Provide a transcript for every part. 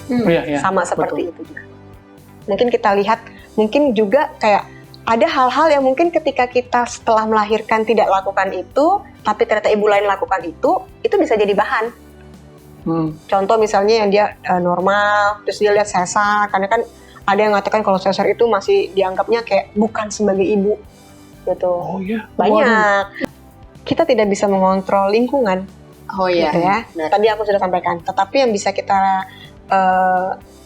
Iya, Sama seperti betul. itu juga. Mungkin kita lihat, mungkin juga kayak ada hal-hal yang mungkin ketika kita setelah melahirkan tidak lakukan itu, tapi ternyata ibu lain lakukan itu bisa jadi bahan. Contoh misalnya yang dia normal, terus dia lihat sesar, karena kan ada yang mengatakan kalau sesar itu masih dianggapnya kayak bukan sebagai ibu, gitu. Oh iya. Banyak. Kita tidak bisa mengontrol lingkungan. Oh iya. Gitu ya. Tadi aku sudah sampaikan. Tetapi yang bisa kita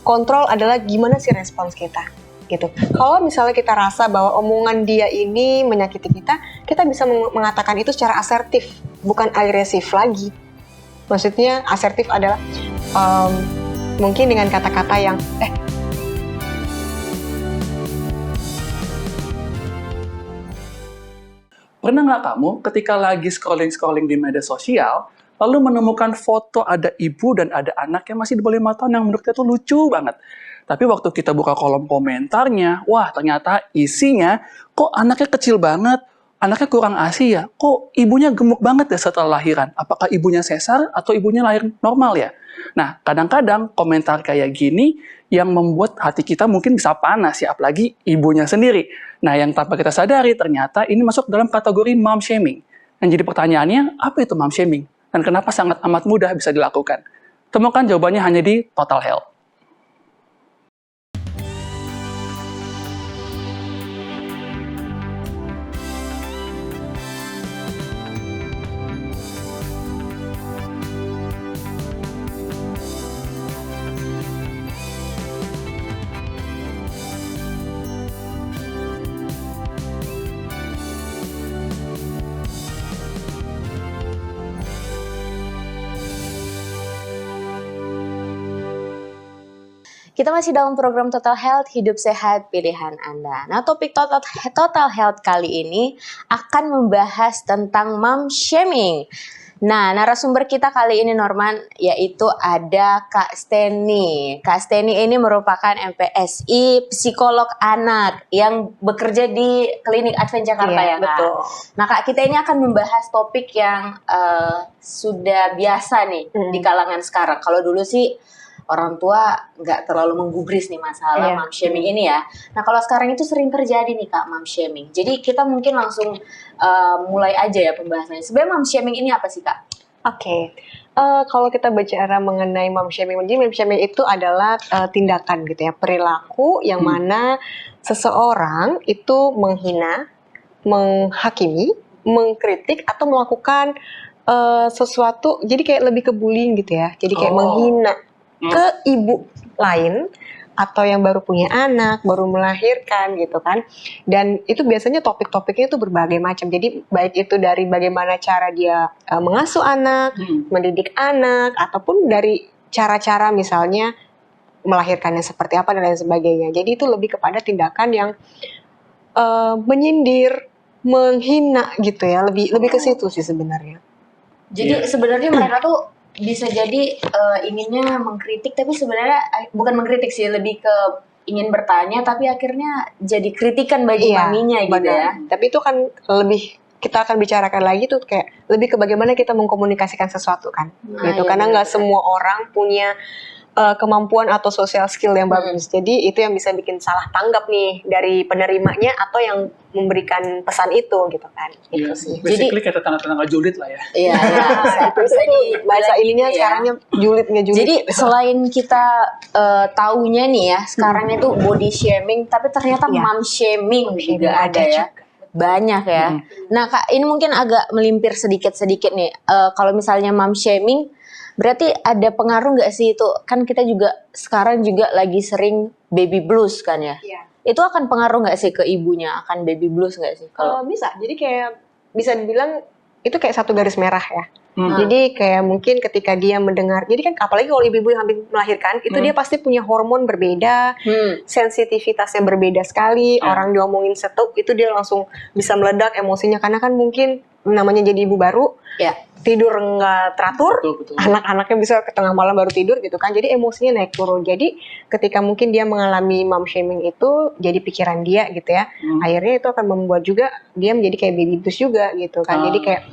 kontrol adalah gimana sih respons kita. Gitu. Kalau misalnya kita rasa bahwa omongan dia ini menyakiti kita, kita bisa mengatakan itu secara asertif, bukan agresif lagi. Maksudnya asertif adalah mungkin dengan kata-kata yang Pernah nggak kamu ketika lagi scrolling di media sosial, lalu menemukan foto ada ibu dan ada anak yang masih di bawah 5 tahun yang menurut kita tuh lucu banget. Tapi waktu kita buka kolom komentarnya, wah ternyata isinya, kok anaknya kecil banget, anaknya kurang ASI ya, kok ibunya gemuk banget ya setelah lahiran. Apakah ibunya sesar atau ibunya lahir normal ya? Nah, kadang-kadang komentar kayak gini yang membuat hati kita mungkin bisa panas ya, apalagi ibunya sendiri. Nah, yang tanpa kita sadari ternyata ini masuk dalam kategori mom shaming. Yang jadi pertanyaannya, apa itu mom shaming? Dan kenapa sangat amat mudah bisa dilakukan? Temukan jawabannya hanya di Total Health. Kita masih dalam program Total Health, hidup sehat pilihan Anda. Nah, topik Total Health kali ini akan membahas tentang mom shaming. Nah, narasumber kita kali ini Norman, yaitu ada Kak Steny. Kak Steny ini merupakan MPSI psikolog anak yang bekerja di Klinik Advent Jakarta ya Kak? Betul. Nah Kak, kita ini akan membahas topik yang sudah biasa nih di kalangan sekarang. Kalau dulu sih orang tua nggak terlalu menggubris nih masalah mom shaming ini ya. Nah kalau sekarang itu sering terjadi nih Kak, mom shaming. Jadi kita mungkin langsung mulai aja ya pembahasannya. Sebenarnya mom shaming ini apa sih Kak? Oke. Kalau kita bicara mengenai mom shaming, jadi mom shaming itu adalah tindakan gitu ya, perilaku yang mana seseorang itu menghina, menghakimi, mengkritik atau melakukan sesuatu, jadi kayak lebih ke bullying gitu ya. Jadi kayak menghina ke ibu lain atau yang baru punya anak, baru melahirkan gitu kan. Dan itu biasanya topik-topiknya itu berbagai macam. Jadi baik itu dari bagaimana cara dia mengasuh anak, mendidik anak, ataupun dari cara-cara misalnya melahirkannya seperti apa dan lain sebagainya. Jadi itu lebih kepada tindakan yang menyindir, menghina gitu ya. Lebih ke situ sih sebenarnya. Jadi sebenarnya mereka tuh bisa jadi inginnya mengkritik, tapi sebenarnya bukan mengkritik sih, lebih ke ingin bertanya, tapi akhirnya jadi kritikan bagi maminya gitu ya. Tapi itu kan lebih, kita akan bicarakan lagi tuh kayak lebih ke bagaimana kita mengkomunikasikan sesuatu kan, gitu. Karena nggak semua orang punya kemampuan atau social skill yang bagus. Jadi itu yang bisa bikin salah tanggap nih dari penerimanya atau yang memberikan pesan itu gitu kan. Itu sih. Basically kayak tetangga-tetangga julid lah ya. Iya, itu bahasa ininya sekarangnya julid nggak julid. Jadi selain kita taunya nih ya, sekarang itu body shaming, tapi ternyata mom shaming juga ada ya. Banyak ya. Nah Kak, ini mungkin agak melimpir sedikit-sedikit nih. Kalau misalnya mom shaming, berarti ada pengaruh nggak sih itu? Kan kita juga sekarang juga lagi sering baby blues kan ya? Itu akan pengaruh nggak sih ke ibunya? Akan baby blues nggak sih? Kalau bisa, jadi kayak bisa dibilang itu kayak satu garis merah ya. Jadi kayak mungkin ketika dia mendengar, jadi kan apalagi kalau ibu-ibu yang habis melahirkan, itu dia pasti punya hormon berbeda, sensitivitasnya berbeda sekali. Orang diomongin setuk, itu dia langsung bisa meledak emosinya, karena kan mungkin namanya jadi ibu baru, tidur nggak teratur, anak-anaknya bisa ke tengah malam baru tidur gitu kan, jadi emosinya naik turun. Jadi ketika mungkin dia mengalami mom shaming itu jadi pikiran dia gitu ya, akhirnya itu akan membuat juga dia menjadi kayak baby blues juga gitu kan. Jadi kayak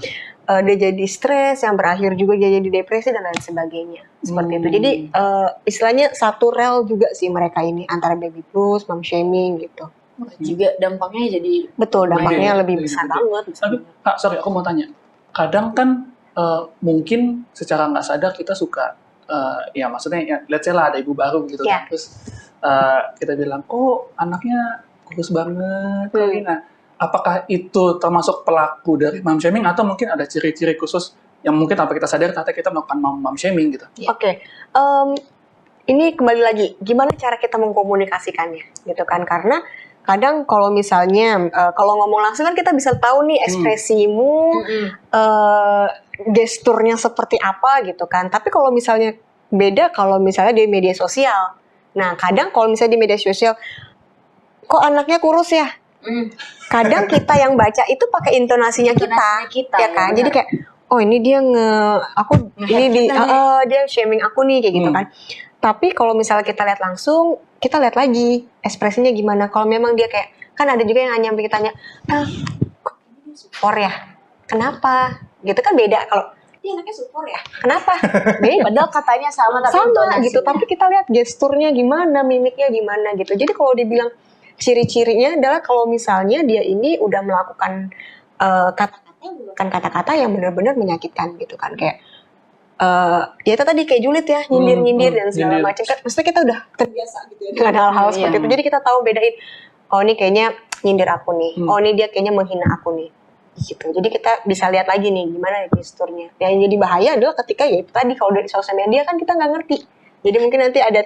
dia jadi stres yang berakhir juga dia jadi depresi dan lain sebagainya seperti itu. Jadi istilahnya satu rel juga sih mereka ini antara baby blues, mom shaming gitu. Juga dampaknya jadi Betul, dampaknya Gede, lebih gede, besar gede. banget. Tapi, Kak, sorry aku mau tanya. Kadang kan mungkin secara nggak sadar kita suka, ya maksudnya ya, let's say lah ada ibu baru gitu Ya. kan. Terus kita bilang, oh anaknya kurus banget. Nah, apakah itu termasuk pelaku dari mom shaming atau mungkin ada ciri-ciri khusus yang mungkin tanpa kita sadar kata kita melakukan mom shaming gitu? Oke, ini kembali lagi, gimana cara kita mengkomunikasikannya, gitu kan? Karena kadang kalau misalnya, kalau ngomong langsung kan kita bisa tahu nih ekspresimu, gesturnya seperti apa gitu kan. Tapi kalau misalnya beda, kalau misalnya di media sosial. Nah, kadang kalau misalnya di media sosial, kok anaknya kurus ya? Kadang kita yang baca itu pakai intonasinya kita, ya kan? Jadi kayak, oh ini dia dia shaming aku nih kayak gitu kan. Tapi kalau misalnya kita lihat langsung, kita lihat lagi ekspresinya gimana. Kalau memang dia kayak, kan ada juga yang nyampe tanya, kok ini supor ya? Kenapa? Gitu kan beda. Kalau dia anaknya supor ya? Kenapa? Beda. padahal katanya sama tapi Sama intonasinya. gitu. Tapi kita lihat gesturnya gimana, mimiknya gimana gitu. Jadi kalau dibilang ciri-cirinya adalah kalau misalnya dia ini udah melakukan kata-kata yang benar-benar menyakitkan gitu kan, kayak ya itu tadi kayak julid ya, nyindir dan segala macam kan, maksudnya kita udah terbiasa gitu ya dengan hal-hal seperti itu. Jadi kita tahu bedain, oh ini kayaknya nyindir aku nih, oh ini dia kayaknya menghina aku nih gitu. Jadi kita bisa lihat lagi nih gimana gesturnya. Yang jadi bahaya adalah ketika ya itu tadi kalau dari sosial media kan kita nggak ngerti. Jadi mungkin nanti ada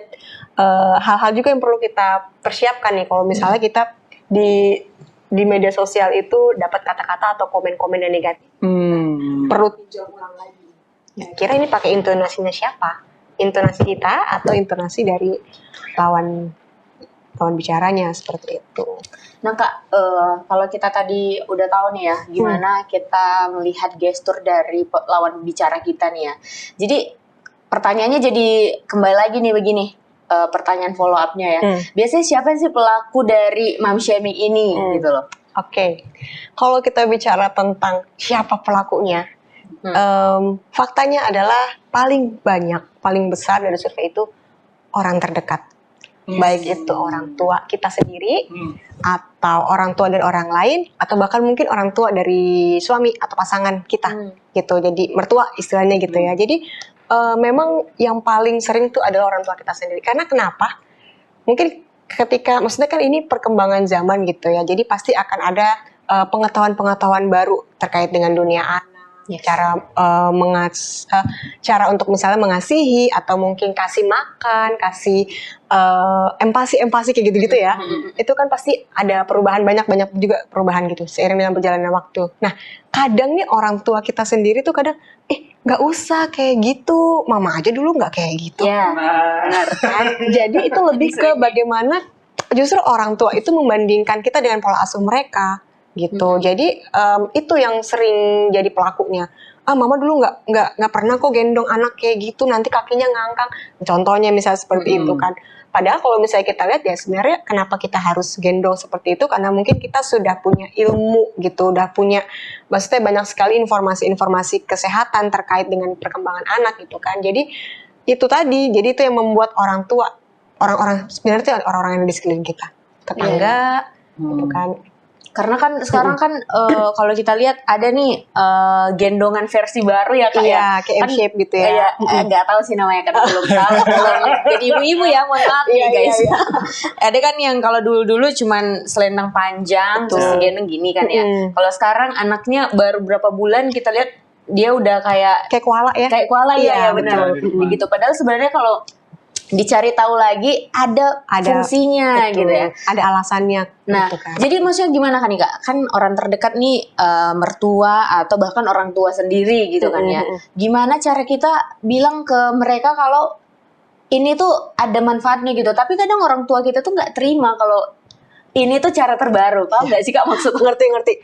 hal-hal juga yang perlu kita persiapkan nih kalau misalnya kita di media sosial itu dapat kata-kata atau komen-komen yang negatif. Perlu tinjau ulang lagi. Kira ini pakai intonasinya siapa? Intonasi kita atau intonasi dari lawan bicaranya seperti itu. Nah Kak, kalau kita tadi udah tahu nih ya, gimana kita melihat gestur dari lawan bicara kita nih ya. Jadi pertanyaannya jadi kembali lagi nih begini, pertanyaan follow up-nya ya. Biasanya siapa sih pelaku dari mom shaming ini gitu loh? Oke, kalau kita bicara tentang siapa pelakunya, faktanya adalah paling besar dari survei itu orang terdekat. Baik itu orang tua kita sendiri, atau orang tua dari orang lain, atau bahkan mungkin orang tua dari suami atau pasangan kita, gitu. Jadi mertua istilahnya gitu ya. Jadi memang yang paling sering itu adalah orang tua kita sendiri. Karena kenapa? Mungkin maksudnya kan ini perkembangan zaman gitu ya. Jadi pasti akan ada pengetahuan-pengetahuan baru terkait dengan dunia anak. Cara untuk misalnya mengasihi atau mungkin kasih makan, kasih empati kayak gitu-gitu ya. Itu kan pasti ada perubahan, banyak juga perubahan gitu seiring dengan perjalanan waktu. Nah, kadang nih orang tua kita sendiri tuh kadang nggak usah kayak gitu, mama aja dulu nggak kayak gitu. Benar. Jadi itu lebih ke bagaimana justru orang tua itu membandingkan kita dengan pola asuh mereka gitu. Jadi itu yang sering jadi pelakunya. Mama dulu nggak pernah kok gendong anak kayak gitu, nanti kakinya ngangkang. Contohnya misalnya seperti itu kan. Padahal kalau misalnya kita lihat ya sebenarnya kenapa kita harus gendong seperti itu, karena mungkin kita sudah punya ilmu gitu, udah punya maksudnya banyak sekali informasi-informasi kesehatan terkait dengan perkembangan anak gitu kan. Jadi itu tadi, jadi itu yang membuat orang tua, orang-orang sebenarnya itu orang-orang yang di sekeliling kita, tetangga gitu kan. Karena kan sekarang kan kalau kita lihat ada nih gendongan versi baru ya Kak ya. Kayak M-shape gitu ya. Nggak tahu sih namanya karena belum tahu. Jadi ibu-ibu ya, mohon maaf nih guys. Ada kan yang kalau dulu-dulu cuman selendang panjang terus gendong gini kan ya. Kalau sekarang anaknya baru berapa bulan kita lihat dia udah kayak koala ya. Kayak koala ya benar. Begitu. Padahal sebenarnya kalau dicari tahu lagi ada fungsinya gitu ya, ada alasannya. Nah, gitu kan. Jadi maksudnya gimana kan nih Kak? Kan orang terdekat nih mertua atau bahkan orang tua sendiri gitu kan ya. Gimana cara kita bilang ke mereka kalau ini tuh ada manfaatnya gitu? Tapi kadang orang tua kita tuh nggak terima kalau ini tuh cara terbaru. Paham nggak sih Kak maksud? Ngerti.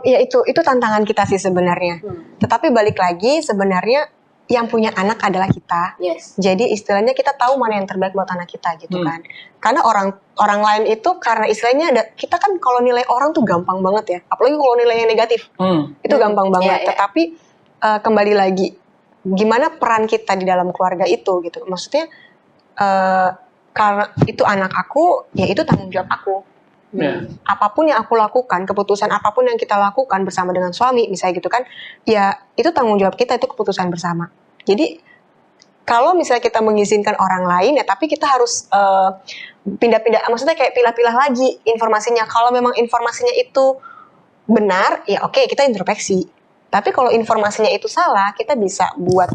Ya itu tantangan kita sih sebenarnya. Tetapi balik lagi sebenarnya yang punya anak adalah kita. Jadi istilahnya kita tahu mana yang terbaik buat anak kita gitu kan. Karena orang lain itu karena istilahnya kita kan kalau nilai orang tuh gampang banget ya. Apalagi kalau nilai yang negatif. Itu gampang banget. Tetapi kembali lagi gimana peran kita di dalam keluarga itu gitu. Maksudnya karena itu anak aku, ya itu tanggung jawab aku. Apapun yang aku lakukan, keputusan apapun yang kita lakukan bersama dengan suami, misalnya gitu kan, ya itu tanggung jawab kita, itu keputusan bersama. Jadi kalau misalnya kita mengizinkan orang lain, ya tapi kita harus pindah-pindah, maksudnya kayak pilah-pilah lagi informasinya. Kalau memang informasinya itu benar, ya oke, kita introspeksi. Tapi kalau informasinya itu salah, kita bisa buat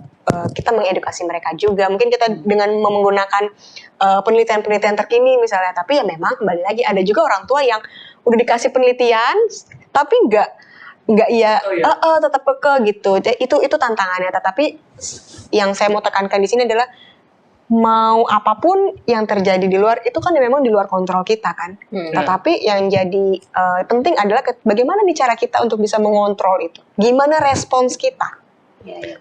kita mengedukasi mereka juga. Mungkin kita dengan menggunakan penelitian-penelitian terkini misalnya. Tapi ya memang kembali lagi ada juga orang tua yang udah dikasih penelitian, tapi nggak tetap keke gitu. Itu tantangannya. Tetapi yang saya mau tekankan di sini adalah mau apapun yang terjadi di luar itu kan memang di luar kontrol kita kan. Tetapi yang jadi penting adalah bagaimana nih cara kita untuk bisa mengontrol itu. Gimana respons kita.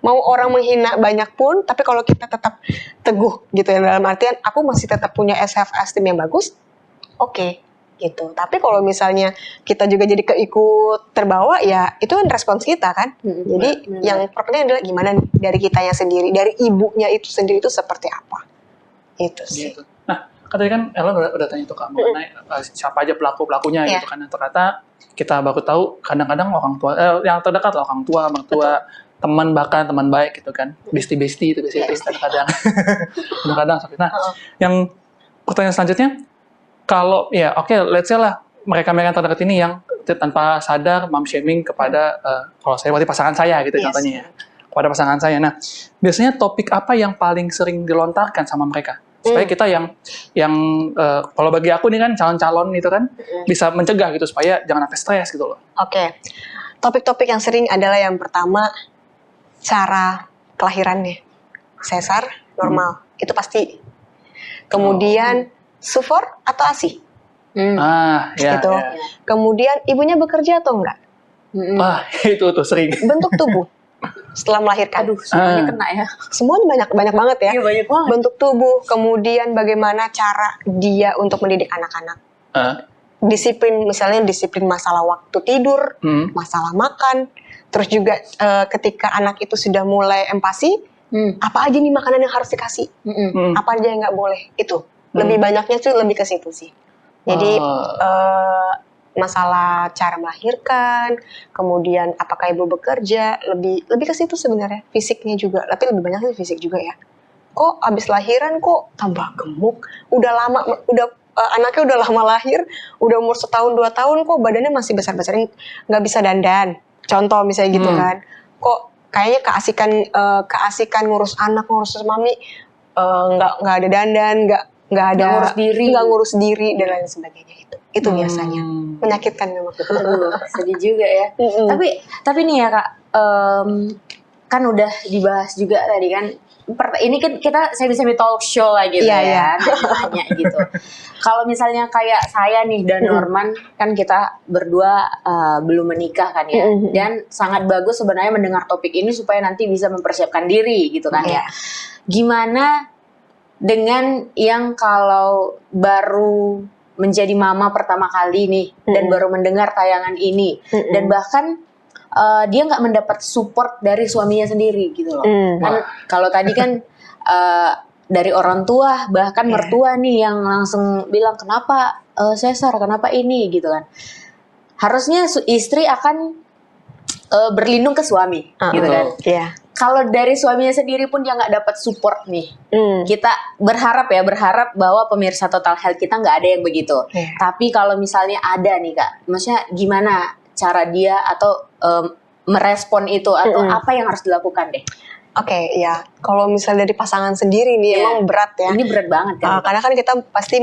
Mau orang menghina banyak pun, tapi kalau kita tetap teguh gitu ya, dalam artian aku masih tetap punya self esteem yang bagus, oke, gitu. Tapi kalau misalnya kita juga jadi keikut terbawa, ya itu kan respons kita kan. Jadi yang terpenting adalah gimana dari kitanya sendiri, dari ibunya itu sendiri itu seperti apa. Itu sih. Gitu. Nah, tadi kan Ellen udah tanya itu kamu mengenai siapa aja pelakunya gitu kan. Ternyata kita baru tahu kadang-kadang orang tua yang terdekat lah, orang tua, mertua, teman, bahkan teman baik gitu kan, bestie itu biasanya itu kadang-kadang sampai. Nah, yang pertanyaan selanjutnya, kalau ya oke, let's say lah mereka yang terdekat ini yang tanpa sadar mom shaming kepada kalau saya berarti pasangan saya gitu contohnya ya, kepada pasangan saya. Nah, biasanya topik apa yang paling sering dilontarkan sama mereka supaya kita yang kalau bagi aku nih kan calon-calon itu kan bisa mencegah gitu supaya jangan sampai stres gitu loh. Oke. Topik-topik yang sering adalah yang pertama cara kelahirannya, sesar, normal, itu pasti. Kemudian sufor atau ASI, gitu. Kemudian ibunya bekerja atau enggak? Itu tuh sering. Bentuk tubuh setelah melahirkan. Aduh, semuanya kena ya. Semuanya banyak banget ya. Iya, banyak banget. Bentuk tubuh, kemudian bagaimana cara dia untuk mendidik anak-anak. Disiplin, misalnya disiplin masalah waktu tidur, masalah makan. Terus juga ketika anak itu sudah mulai empati, apa aja nih makanan yang harus dikasih, apa aja yang nggak boleh, itu lebih banyaknya sih lebih ke situ sih. Jadi masalah cara melahirkan, kemudian apakah ibu bekerja, lebih ke situ sebenarnya. Fisiknya juga, tapi lebih banyak sih fisik juga ya. Kok abis lahiran kok tambah gemuk, anaknya udah lama lahir, udah umur 1-2 tahun kok badannya masih besar-besar, nggak bisa dandan. Contoh misalnya gitu kan, kok kayaknya keasikan ngurus anak, ngurus mami, nggak ada dandan, nggak ada ngurus diri dan lain sebagainya. Itu biasanya menyakitkan memang. Sedih juga ya. Tapi nih ya Kak, kan udah dibahas juga tadi kan. Ini kan kita semi talk show lah gitu ya, nanya gitu. Kalau misalnya kayak saya nih dan Norman, kan kita berdua belum menikah kan ya, dan sangat bagus sebenarnya mendengar topik ini supaya nanti bisa mempersiapkan diri gitu kan ya. Gimana dengan yang kalau baru menjadi mama pertama kali nih dan baru mendengar tayangan ini dan bahkan dia nggak mendapat support dari suaminya sendiri gitu loh. Kan kalau tadi kan dari orang tua bahkan mertua nih yang langsung bilang kenapa sesar, kenapa ini gitu kan. Harusnya istri akan berlindung ke suami gitu kan. Kalau dari suaminya sendiri pun dia nggak dapat support nih, kita berharap bahwa pemirsa Total Health kita nggak ada yang begitu. Tapi kalau misalnya ada nih Kak, maksudnya gimana cara dia atau merespon itu atau apa yang harus dilakukan deh? Oke, ya. Kalau misalnya dari pasangan sendiri nih emang berat ya. Ini berat banget kan? Karena kan kita pasti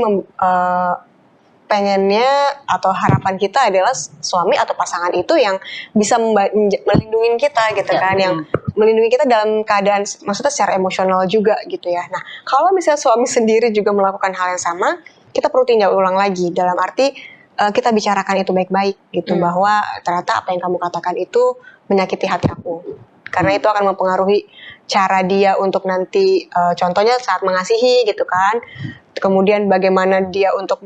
pengennya atau harapan kita adalah suami atau pasangan itu yang bisa melindungi kita gitu kan, yang melindungi kita dalam keadaan maksudnya secara emosional juga gitu ya. Nah, kalau misalnya suami sendiri juga melakukan hal yang sama, kita perlu tinjau ulang lagi dalam arti kita bicarakan itu baik-baik gitu, bahwa ternyata apa yang kamu katakan itu menyakiti hati aku. Karena itu akan mempengaruhi cara dia untuk nanti contohnya saat mengasihi gitu kan. Kemudian bagaimana dia untuk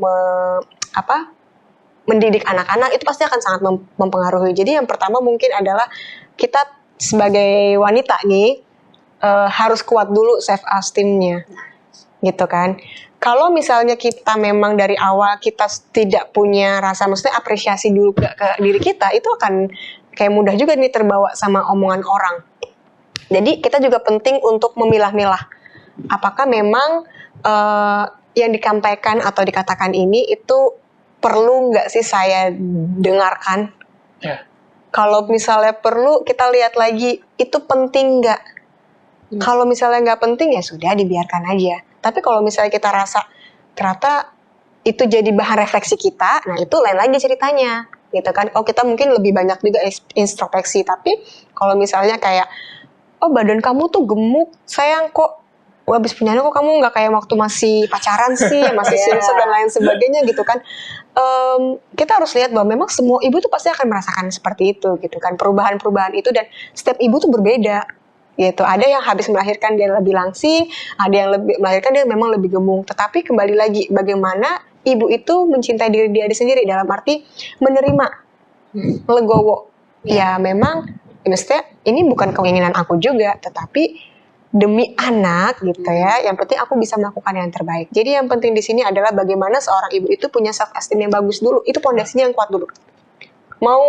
mendidik anak-anak itu pasti akan sangat mempengaruhi. Jadi yang pertama mungkin adalah kita sebagai wanita nih harus kuat dulu self esteem-nya, gitu kan. Kalau misalnya kita memang dari awal kita tidak punya rasa, maksudnya apresiasi dulu ke diri kita, itu akan kayak mudah juga nih terbawa sama omongan orang. Jadi kita juga penting untuk memilah-milah. Apakah memang yang dikampaikan atau dikatakan ini itu perlu nggak sih saya dengarkan? Ya. Kalau misalnya perlu, kita lihat lagi itu penting nggak? Kalau misalnya nggak penting ya sudah dibiarkan aja. Tapi kalau misalnya kita rasa ternyata itu jadi bahan refleksi kita, nah itu lain lagi ceritanya, gitu kan? Oh kita mungkin lebih banyak juga introspeksi. Tapi kalau misalnya kayak, oh badan kamu tuh gemuk, sayang kok. Habis punya anak kok kamu nggak kayak waktu masih pacaran sih, masih singsem dan lain sebagainya gitu kan? Kita harus lihat bahwa memang semua ibu tuh pasti akan merasakan seperti itu, gitu kan? Perubahan-perubahan itu, dan setiap ibu tuh berbeda. Gitu. Ada yang habis melahirkan dia lebih langsing, ada yang lebih melahirkan dia memang lebih gemuk. Tetapi kembali lagi, bagaimana ibu itu mencintai diri dia sendiri dalam arti menerima, legowo. Ya memang, maksudnya ini bukan keinginan aku juga, tetapi demi anak gitu ya. Yang penting aku bisa melakukan yang terbaik. Jadi yang penting di sini adalah bagaimana seorang ibu itu punya self esteem yang bagus dulu. Itu pondasinya yang kuat dulu. Mau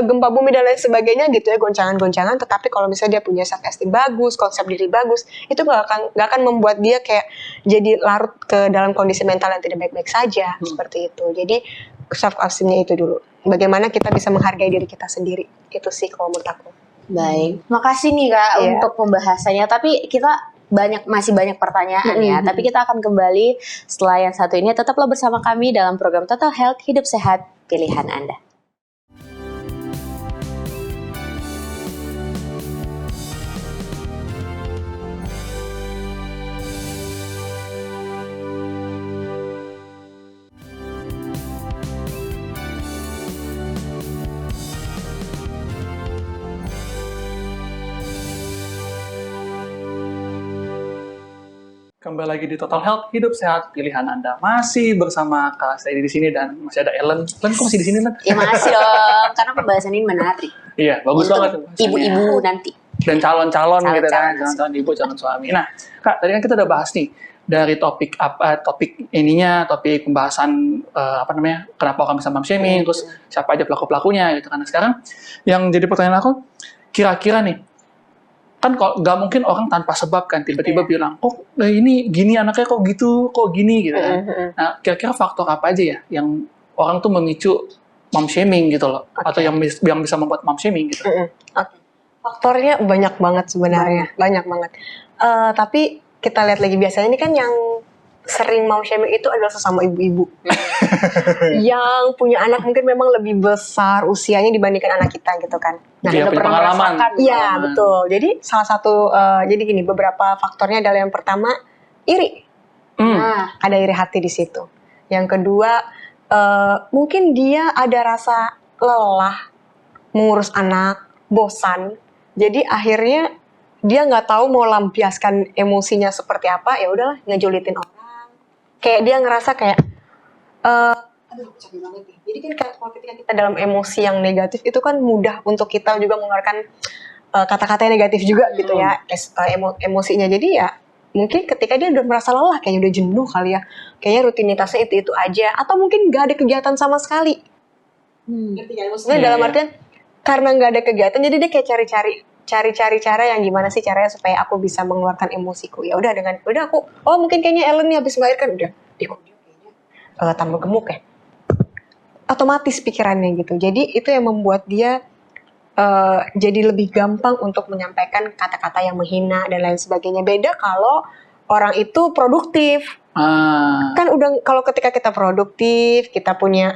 gempa bumi dan lain sebagainya gitu ya, goncangan-goncangan, tetapi kalau misalnya dia punya self esteem bagus, konsep diri bagus, itu nggak akan membuat dia kayak jadi larut ke dalam kondisi mental yang tidak baik-baik saja, seperti itu. Jadi self esteemnya itu dulu. Bagaimana kita bisa menghargai diri kita sendiri, itu sih kalau menurut aku. Baik, makasih nih Kak untuk pembahasannya. Tapi kita masih banyak pertanyaan ya. Tapi kita akan kembali setelah yang satu ini. Tetaplah bersama kami dalam program Total Health, Hidup Sehat, Pilihan Anda. Kembali lagi di Total Health, Hidup Sehat, Pilihan Anda. Masih bersama Kak Saidi di sini dan masih ada Ellen. Ellen kok masih di sini, Ellen? Ya makasih dong, karena pembahasan ini menarik. Iya, bagus banget. Ibu-ibu nanti. Dan calon-calon gitu kan, calon-calon ibu, calon suami. Nah, Kak, tadi kan kita udah bahas nih dari topik pembahasan kenapa orang bisa mom shaming, terus siapa aja pelaku-pelakunya gitu kan. Nah, sekarang yang jadi pertanyaan aku, kira-kira nih, kan kok nggak mungkin orang tanpa sebab kan tiba-tiba bilang kok ini gini anaknya kok gitu kok gini gitu kan. Nah kira-kira faktor apa aja ya yang orang tuh memicu mom shaming gitu loh, atau yang bisa membuat mom shaming gitu. Faktornya banyak banget sebenarnya, banyak banget. Tapi kita lihat lagi, biasanya ini kan yang sering mom shaming itu adalah sesama ibu-ibu yang punya anak mungkin memang lebih besar usianya dibandingkan anak kita gitu kan. Nah, punya pengalaman. Iya betul. Jadi salah satu jadi gini, beberapa faktornya adalah yang pertama iri. Ada iri hati di situ. Yang kedua mungkin dia ada rasa lelah mengurus anak, bosan. Jadi akhirnya dia nggak tahu mau lampiaskan emosinya seperti apa, ya udahlah ngejulitin orang. Kayak dia ngerasa kayak aduh capek banget nih. Jadi kan kalau ketika kita dalam emosi yang negatif itu kan mudah untuk kita juga mengeluarkan kata-kata yang negatif juga gitu ya, emosinya. Jadi ya mungkin ketika dia udah merasa lelah, kayaknya udah jenuh kali ya, kayaknya rutinitasnya itu aja, atau mungkin nggak ada kegiatan sama sekali. Ngerti kan? Maksudnya dalam artian karena nggak ada kegiatan, jadi dia kayak cari-cari cara yang gimana sih caranya supaya aku bisa mengeluarkan emosiku. Ya udah aku mungkin kayaknya Ellen nih habis melahirkan udah dia kayaknya tambah gemuk ya. Otomatis pikirannya gitu. Jadi itu yang membuat dia jadi lebih gampang untuk menyampaikan kata-kata yang menghina dan lain sebagainya. Beda kalau orang itu produktif. Kan udah, kalau ketika kita produktif, kita punya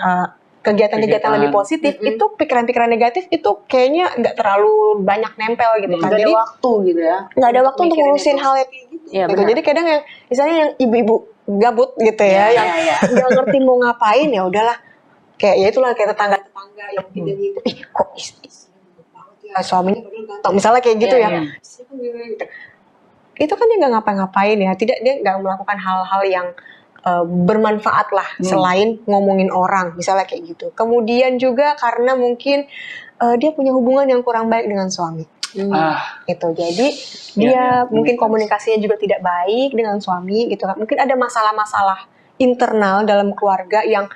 kegiatan-kegiatan lebih positif, itu pikiran-pikiran negatif itu kayaknya nggak terlalu banyak nempel gitu kan. Nggak ada waktu gitu ya. Nggak ada waktu untuk ngurusin hal yang kayak gitu. Ya, gitu. Jadi kadang yang misalnya yang ibu-ibu gabut gitu ya, yang nggak ngerti mau ngapain, ya udahlah. Kayak ya itulah, kayak tetangga-tetangga yang mungkin jadi kok istri banget ya, suaminya ganteng misalnya kayak gitu ya. Itu kan dia nggak ngapa-ngapain ya, dia nggak melakukan hal-hal yang bermanfaat lah selain ngomongin orang misalnya kayak gitu. Kemudian juga karena mungkin dia punya hubungan yang kurang baik dengan suami. Gitu. Jadi dia mungkin komunikasinya juga tidak baik dengan suami gitu kan. Mungkin ada masalah-masalah internal dalam keluarga yang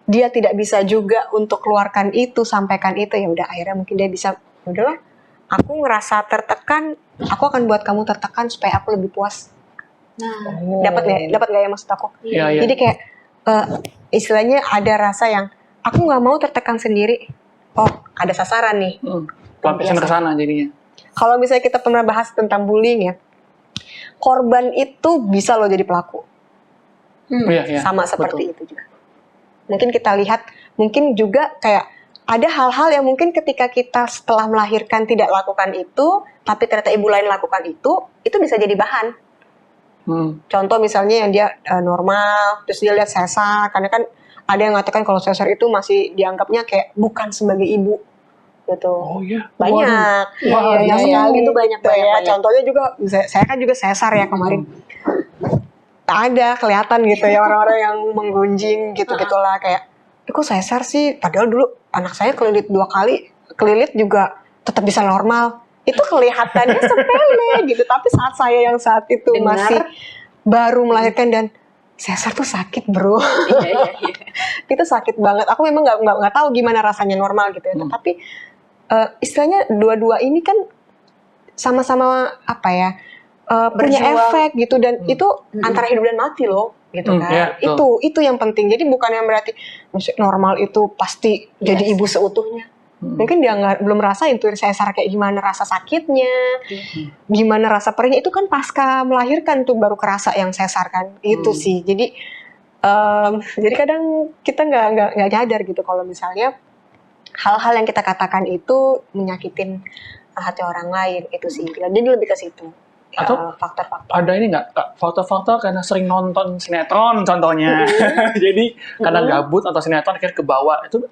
dia tidak bisa juga untuk keluarkan itu, sampaikan itu. Ya udah, akhirnya mungkin dia bisa, udahlah, aku ngerasa tertekan, aku akan buat kamu tertekan supaya aku lebih puas. Dapat nggak ya maksud aku? Jadi kayak istilahnya ada rasa yang aku nggak mau tertekan sendiri. Oh, ada sasaran nih. Lapisan ke sana jadinya. Kalau misalnya kita pernah bahas tentang bullying ya, korban itu bisa loh jadi pelaku. Sama seperti itu juga. Mungkin kita lihat, mungkin juga kayak ada hal-hal yang mungkin ketika kita setelah melahirkan tidak lakukan itu, tapi ternyata ibu lain lakukan itu bisa jadi bahan. Contoh misalnya yang dia normal, terus dia lihat sesar, karena kan ada yang mengatakan kalau sesar itu masih dianggapnya kayak bukan sebagai ibu gitu. Banyak. Banyak sekali itu banyak ya. Contohnya juga saya kan juga sesar ya kemarin. Ada kelihatan gitu ya orang-orang yang menggunjing gitu-gitulah kayak kok sesar sih, padahal dulu anak saya kelilit 2 kali, kelilit juga tetap bisa normal. Itu kelihatannya sepele gitu, tapi saat itu masih baru melahirkan dan sesar tuh sakit bro. Itu sakit banget. Aku memang nggak tahu gimana rasanya normal gitu ya. Tapi istilahnya dua-dua ini kan sama-sama apa ya, punya efek gitu, dan itu antara hidup dan mati loh gitu kan. Itu yang penting. Jadi bukan yang berarti normal itu pasti jadi ibu seutuhnya. Mungkin dia belum rasain tuh sesar kayak gimana rasa sakitnya, gimana rasa perihnya. Itu kan pasca melahirkan tuh baru kerasa yang sesar kan. Itu sih. Jadi kadang kita nggak nyadar gitu kalau misalnya hal-hal yang kita katakan itu menyakitin hati orang lain. Itu sih. Jadi lebih ke situ. Atau faktor-faktor. Ada ini nggak, faktor-faktor karena sering nonton sinetron contohnya. Jadi karena gabut atau sinetron akhirnya kebawa. Itu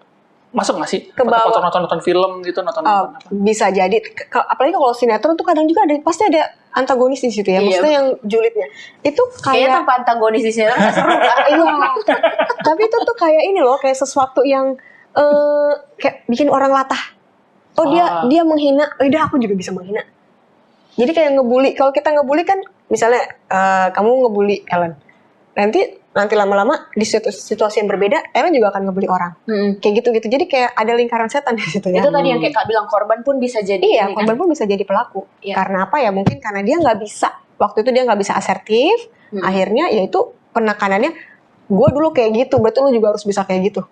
masuk nggak sih? Faktor nonton film gitu, nonton apa? Bisa jadi. Apalagi kalau sinetron tuh kadang juga pasti ada antagonis di situ ya. Maksudnya yang julidnya. Itu kayaknya tanpa antagonis di sinetron nggak seru kan? Iya. Tapi itu tuh kayak ini loh, kayak sesuatu yang kayak bikin orang latah. Oh dia menghina, udah aku juga bisa menghina. Jadi kayak ngebully. Kalau kita ngebully kan, misalnya kamu ngebully Ellen, nanti lama-lama di situasi yang berbeda, Ellen juga akan ngebully orang. Kayak gitu-gitu. Jadi kayak ada lingkaran setan di situ ya. Itu tadi yang kayak Kak bilang, korban pun bisa jadi. Iya, korban pun bisa jadi pelaku. Karena apa ya? Mungkin karena dia nggak bisa. Waktu itu dia nggak bisa asertif. Akhirnya ya itu penekanannya, gue dulu kayak gitu, berarti lu juga harus bisa kayak gitu.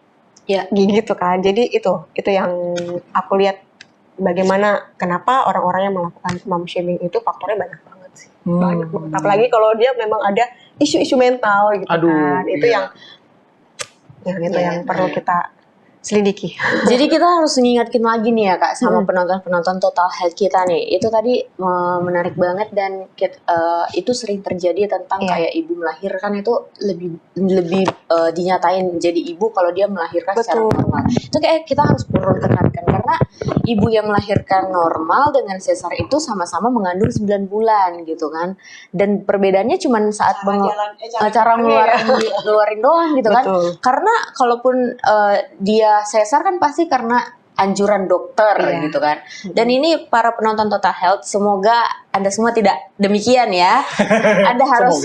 Gitu kan. Jadi itu yang aku lihat. Bagaimana, kenapa orang-orang yang melakukan mom shaming itu faktornya banyak banget sih. Banyak banget. Apalagi kalau dia memang ada isu-isu mental gitu kan. Itu yang perlu kita selidiki. Jadi kita harus mengingatkan lagi nih ya Kak sama penonton-penonton Total Health kita nih. Itu tadi menarik banget dan itu sering terjadi tentang kayak ibu melahirkan itu lebih dinyatain jadi ibu kalau dia melahirkan secara normal. Itu kayak kita harus perlu tekankan karena ibu yang melahirkan normal dengan sesar itu sama-sama mengandung 9 bulan gitu kan. Dan perbedaannya cuma saat cara ngeluarin doang gitu kan. Karena kalaupun dia sesar kan pasti karena anjuran dokter gitu kan. Dan ini para penonton Total Health, semoga Anda semua tidak demikian ya. Anda harus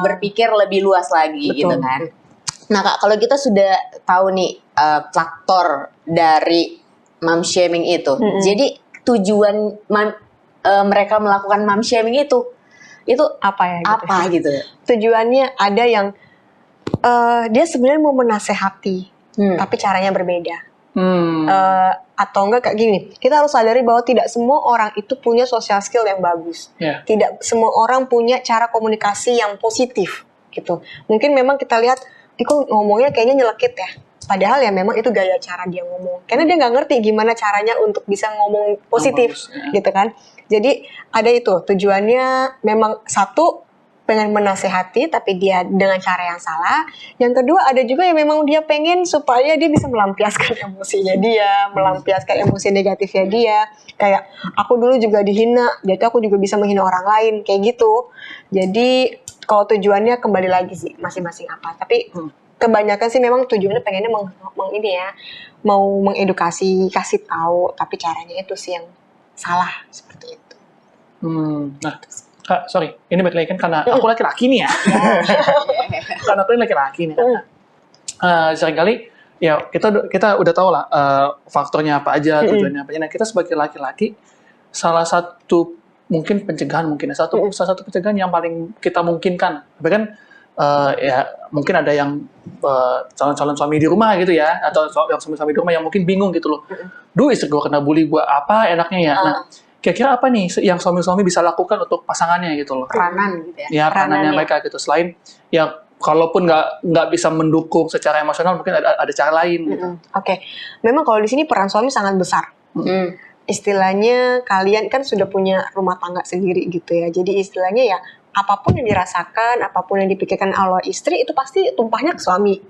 berpikir lebih luas lagi gitu kan. Nah Kak, kalau kita sudah tahu nih faktor dari mom shaming itu. Jadi tujuan mereka melakukan mom shaming itu apa ya gitu. Apa gitu. Tujuannya ada yang dia sebenarnya mau menasehati. Tapi caranya berbeda. Atau enggak kayak gini, kita harus sadari bahwa tidak semua orang itu punya social skill yang bagus. Tidak semua orang punya cara komunikasi yang positif gitu. Mungkin memang kita lihat, kok ngomongnya kayaknya nyelekit ya. Padahal ya memang itu gaya cara dia ngomong. Karena dia nggak ngerti gimana caranya untuk bisa ngomong positif gitu kan. Jadi ada itu, tujuannya memang satu, pengen menasehati tapi dia dengan cara yang salah. Yang kedua ada juga yang memang dia pengen supaya dia bisa melampiaskan emosinya dia, melampiaskan emosi negatifnya dia. Kayak aku dulu juga dihina, jadi aku juga bisa menghina orang lain kayak gitu. Jadi kalau tujuannya kembali lagi sih masing-masing apa. Tapi kebanyakan sih memang tujuannya pengennya ini ya, mau mengedukasi, kasih tahu, tapi caranya itu sih yang salah seperti itu. Nah, Kak, sorry, ini balik lagi kan karena aku laki-laki nih ya. Karena aku ini laki-laki nih. Seringkali ya kita udah tahu lah faktornya apa aja, tujuannya apa aja. Nah, kita sebagai laki-laki salah satu mungkin pencegahan salah satu pencegahan yang paling kita mungkinkan. Tapi kan ya mungkin ada yang calon-calon suami di rumah gitu ya, atau yang suami-suami di rumah yang mungkin bingung gitu loh. Duh, istri gue kena bully, gue apa enaknya ya? Nah, kira-kira apa nih yang suami-suami bisa lakukan untuk pasangannya gitu loh? Peranan gitu ya. Ya, peranannya mereka gitu. Selain ya kalaupun nggak bisa mendukung secara emosional, mungkin ada cara lain gitu. Oke. Memang kalau di sini peran suami sangat besar. Istilahnya kalian kan sudah punya rumah tangga sendiri gitu ya. Jadi istilahnya ya apapun yang dirasakan, apapun yang dipikirkan oleh istri itu pasti tumpahnya ke suami.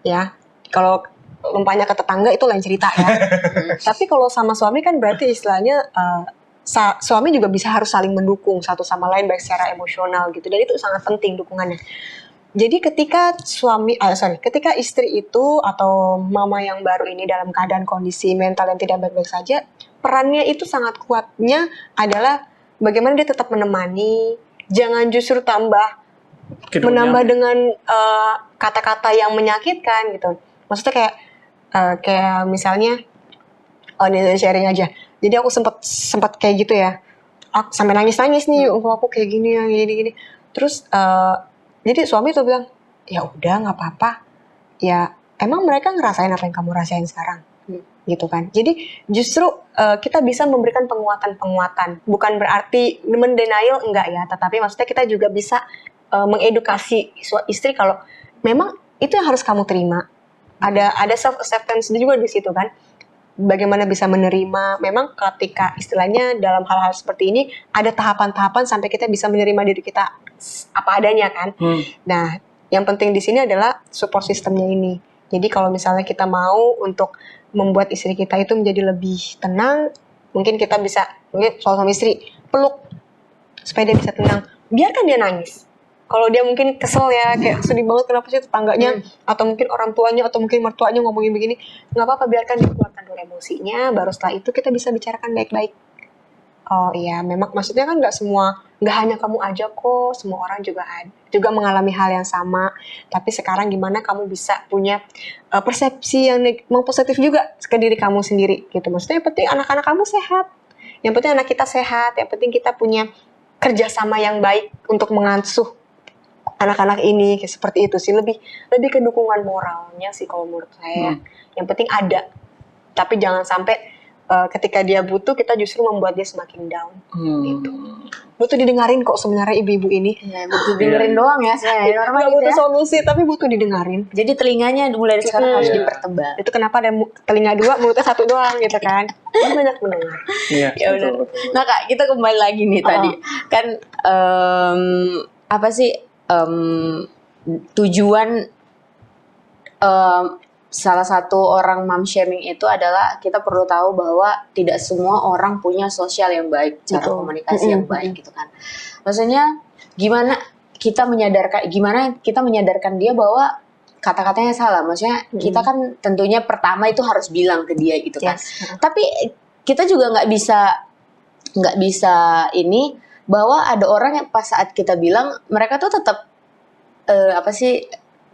Ya. Kalau tumpahnya ke tetangga itu lain cerita ya. Tapi kalau sama suami kan berarti istilahnya suami juga bisa harus saling mendukung satu sama lain baik secara emosional gitu. Dan itu sangat penting dukungannya. Jadi ketika ketika istri itu atau mama yang baru ini dalam keadaan kondisi mental yang tidak baik-baik saja, perannya itu sangat kuatnya adalah bagaimana dia tetap menemani, jangan justru menambah dengan kata-kata yang menyakitkan gitu. Maksudnya kayak misalnya, ini sharing aja. Jadi aku sempat kayak gitu ya, aku sampai nangis nih, aku kayak gini ya, gini. Terus jadi suami tuh bilang, ya udah nggak apa-apa, ya emang mereka ngerasain apa yang kamu rasain sekarang, gitu kan. Jadi justru kita bisa memberikan penguatan, bukan berarti mendenial enggak ya, tetapi maksudnya kita juga bisa mengedukasi istri kalau memang itu yang harus kamu terima. Ada self acceptance juga di situ kan. Bagaimana bisa menerima, memang ketika istilahnya dalam hal-hal seperti ini ada tahapan-tahapan sampai kita bisa menerima diri kita apa adanya kan. Nah, yang penting di sini adalah support sistemnya ini. Jadi kalau misalnya kita mau untuk membuat istri kita itu menjadi lebih tenang, mungkin kita bisa suami istri peluk supaya dia bisa tenang. Biarkan dia nangis. Kalau dia mungkin kesel ya, kayak sedih banget kenapa sih tetangganya, atau mungkin orang tuanya, atau mungkin mertuanya ngomongin begini, nggak apa-apa, biarkan dia keluarkan dulu emosinya, baru setelah itu kita bisa bicarakan baik-baik. Oh iya, memang maksudnya kan nggak hanya kamu aja kok, semua orang juga mengalami hal yang sama. Tapi sekarang gimana kamu bisa punya persepsi yang positif juga ke diri kamu sendiri, gitu. Maksudnya yang penting anak-anak kamu sehat, yang penting anak kita sehat, yang penting kita punya kerjasama yang baik untuk mengasuh anak-anak ini, kayak seperti itu sih, lebih ke dukungan moralnya sih kalau menurut saya. Yang penting ada, tapi jangan sampai ketika dia butuh kita justru membuat dia semakin down. Gitu. Butuh didengarin kok sebenarnya ibu-ibu ini. Ya, butuh dengerin doang ya sebenarnya. Normal Gak gitu butuh ya. solusi tapi butuh didengarin. Jadi telinganya mulai dari sekarang harus dipertebal. Itu kenapa ada telinga 2, mulutnya 1 doang gitu kan. Banyak mendengar. Iya. Ya udah. Nah Kak, kita kembali lagi nih tadi. Kan apa sih tujuan salah satu orang mom shaming itu adalah kita perlu tahu bahwa tidak semua orang punya sosial yang baik, cara komunikasi yang baik gitu kan. Maksudnya gimana kita menyadarkan dia bahwa kata-katanya salah. Maksudnya kita kan tentunya pertama itu harus bilang ke dia gitu kan. Tapi kita juga nggak bisa ini bahwa ada orang yang pas saat kita bilang mereka tuh tetap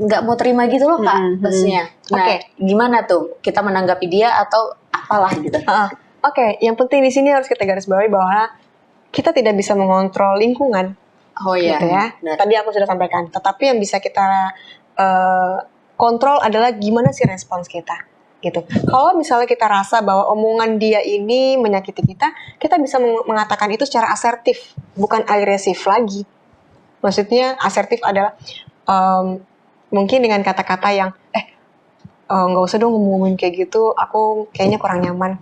nggak mau terima gitu loh Kak, maksudnya. Nah, gimana tuh kita menanggapi dia atau apalah gitu? Oke, yang penting di sini harus kita garis bawahi bahwa kita tidak bisa mengontrol lingkungan. Oh iya. Gitu ya. Tadi aku sudah sampaikan. Tetapi yang bisa kita kontrol adalah gimana sih respons kita. Gitu. Kalau misalnya kita rasa bahwa omongan dia ini menyakiti kita, kita bisa mengatakan itu secara asertif, bukan agresif lagi. Maksudnya asertif adalah mungkin dengan kata-kata yang nggak usah dong ngomongin kayak gitu, aku kayaknya kurang nyaman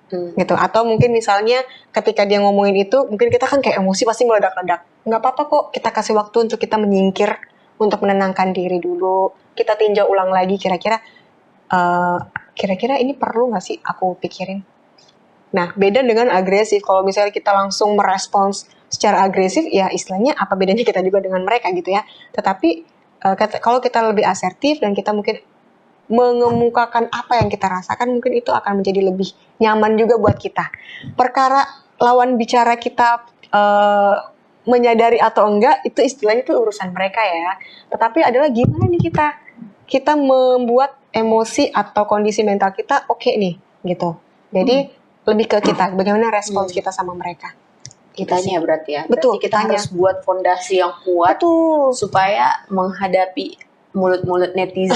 gitu. Atau mungkin misalnya ketika dia ngomongin itu, mungkin kita kan kayak emosi pasti meledak-ledak. Nggak apa-apa kok, kita kasih waktu untuk kita menyingkir, untuk menenangkan diri dulu. Kita tinjau ulang lagi kira-kira ini perlu nggak sih aku pikirin. Nah, beda dengan agresif. Kalau misalnya kita langsung merespons secara agresif, ya istilahnya apa bedanya kita juga dengan mereka gitu ya. Tetapi kalau kita lebih asertif dan kita mungkin mengemukakan apa yang kita rasakan, mungkin itu akan menjadi lebih nyaman juga buat kita. Perkara lawan bicara kita menyadari atau enggak, itu istilahnya itu urusan mereka ya. Tetapi adalah gimana nih kita membuat emosi atau kondisi mental kita oke nih gitu. Jadi lebih ke kita, bagaimana respons kita sama mereka. Kitanya berarti ya. Betul, Berarti kita kitanya. harus buat fondasi yang kuat Betul. supaya menghadapi mulut-mulut netizen.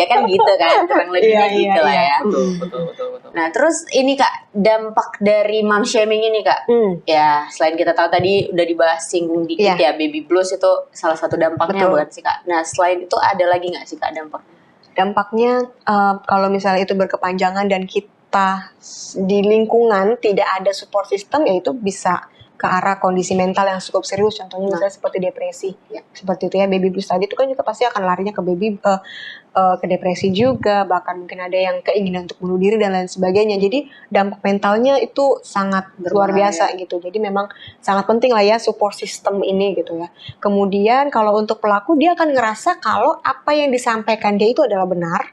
Ya kan gitu kan, kurang lebihnya gitu lah ya. Betul. Nah terus ini Kak, dampak dari mom shaming ini Kak, ya selain kita tahu tadi udah dibahas singgung dikit ya, baby blues itu salah satu dampaknya bukan sih Kak. Nah selain itu ada lagi nggak sih Kak dampaknya? Dampaknya kalau misalnya itu berkepanjangan dan kita di lingkungan tidak ada support system, ya itu bisa ke arah kondisi mental yang cukup serius, contohnya misalnya seperti depresi, seperti itu ya. Baby blues tadi itu kan juga pasti akan larinya ke ke depresi juga, bahkan mungkin ada yang keinginan untuk bunuh diri dan lain sebagainya. Jadi dampak mentalnya itu sangat luar biasa gitu. Jadi memang sangat penting lah ya support system ini gitu ya. Kemudian kalau untuk pelaku, dia akan ngerasa kalau apa yang disampaikan dia itu adalah benar.